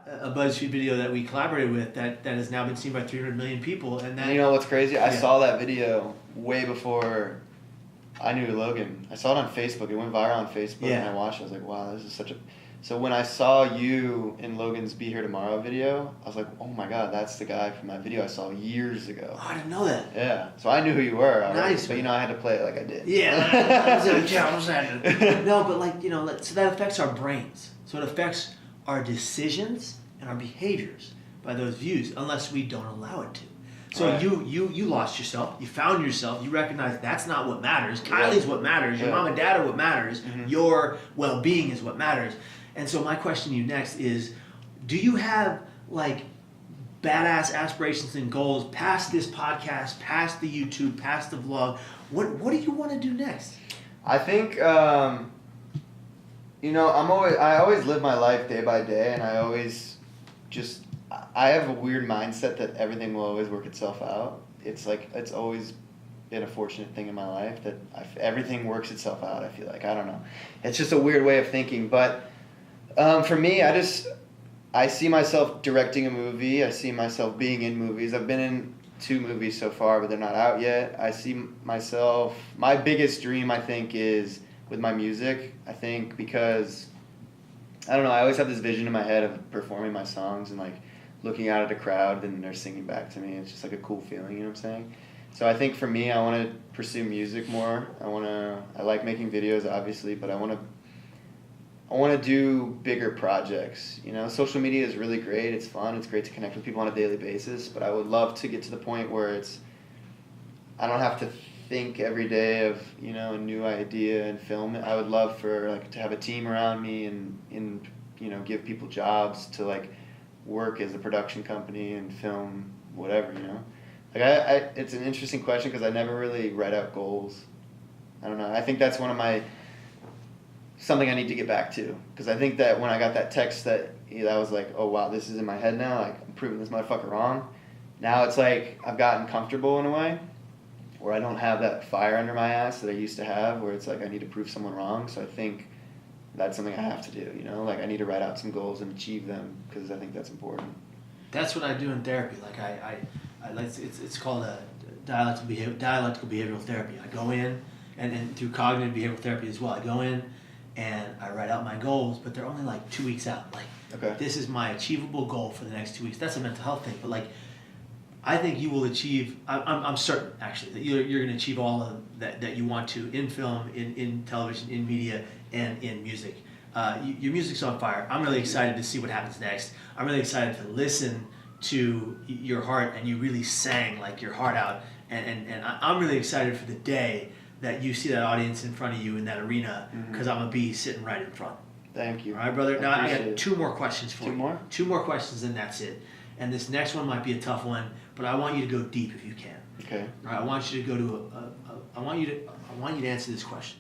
a BuzzFeed video that we collaborated with that has now been seen by 300 million people. And you know what's crazy? I saw that video way before I knew Logan. I saw it on Facebook. It went viral on Facebook, and I watched it. I was like, wow, this is such a... So when I saw you in Logan's Be Here Tomorrow video, I was like, oh my God, that's the guy from that video I saw years ago. Oh, I didn't know that. Yeah. So I knew who you were already, nice. But, I had to play it like I did. Yeah. No, but so that affects our brains. So it affects our decisions and our behaviors by those views, unless we don't allow it to. So right. you lost yourself. You found yourself. You recognize that's not what matters. Kylie's what matters. Your mom and dad are what matters. Mm-hmm. Your well-being is what matters. And so my question to you next is, do you have like badass aspirations and goals past this podcast, past the YouTube, past the vlog? What do you want to do next? I think I always live my life day by day, and I always I have a weird mindset that everything will always work itself out. It's like it's always been a fortunate thing in my life that everything works itself out. I feel like, I don't know, it's just a weird way of thinking, but for me, I see myself directing a movie. I see myself being in movies. I've been in 2 movies so far, but they're not out yet. I see myself, my biggest dream, I think, is with my music. I think because, I don't know, I always have this vision in my head of performing my songs and like looking out at a crowd and they're singing back to me. It's just like a cool feeling, you know what I'm saying? So I think for me, I want to pursue music more. I like making videos, obviously, but I want to do bigger projects. Social media is really great. It's fun. It's great to connect with people on a daily basis. But I would love to get to the point where I don't have to think every day of a new idea and film it. I would love for to have a team around me and give people jobs to work as a production company and film whatever. It's an interesting question because I never really write out goals. I don't know. I think that's something I need to get back to, because I think that when I got that text that I was like, oh wow, this is in my head now, I'm proving this motherfucker wrong. Now it's like I've gotten comfortable in a way where I don't have that fire under my ass that I used to have, where it's like I need to prove someone wrong. So I think that's something I have to do, I need to write out some goals and achieve them, because I think that's important. That's what I do in therapy. I like it's called a dialectical behavioral therapy. I go in and through cognitive behavioral therapy as well. I go in and I write out my goals, but they're only 2 weeks out. This is my achievable goal for the next 2 weeks. That's a mental health thing, but I think you will achieve. I'm certain actually that you're going to achieve all of that you want to in film, in television, in media, and in music. Your music's on fire. I'm really excited to see what happens next. I'm really excited to listen to your heart, and you really sang your heart out. And I'm really excited for the day that you see that audience in front of you in that arena, because I'm going to be sitting right in front. Thank you. All right, brother. Now I got 2 more questions for you. 2 more? 2 more questions, and that's it. And this next one might be a tough one, but I want you to go deep if you can. Okay. All right. I want you to go to I want you to answer this question.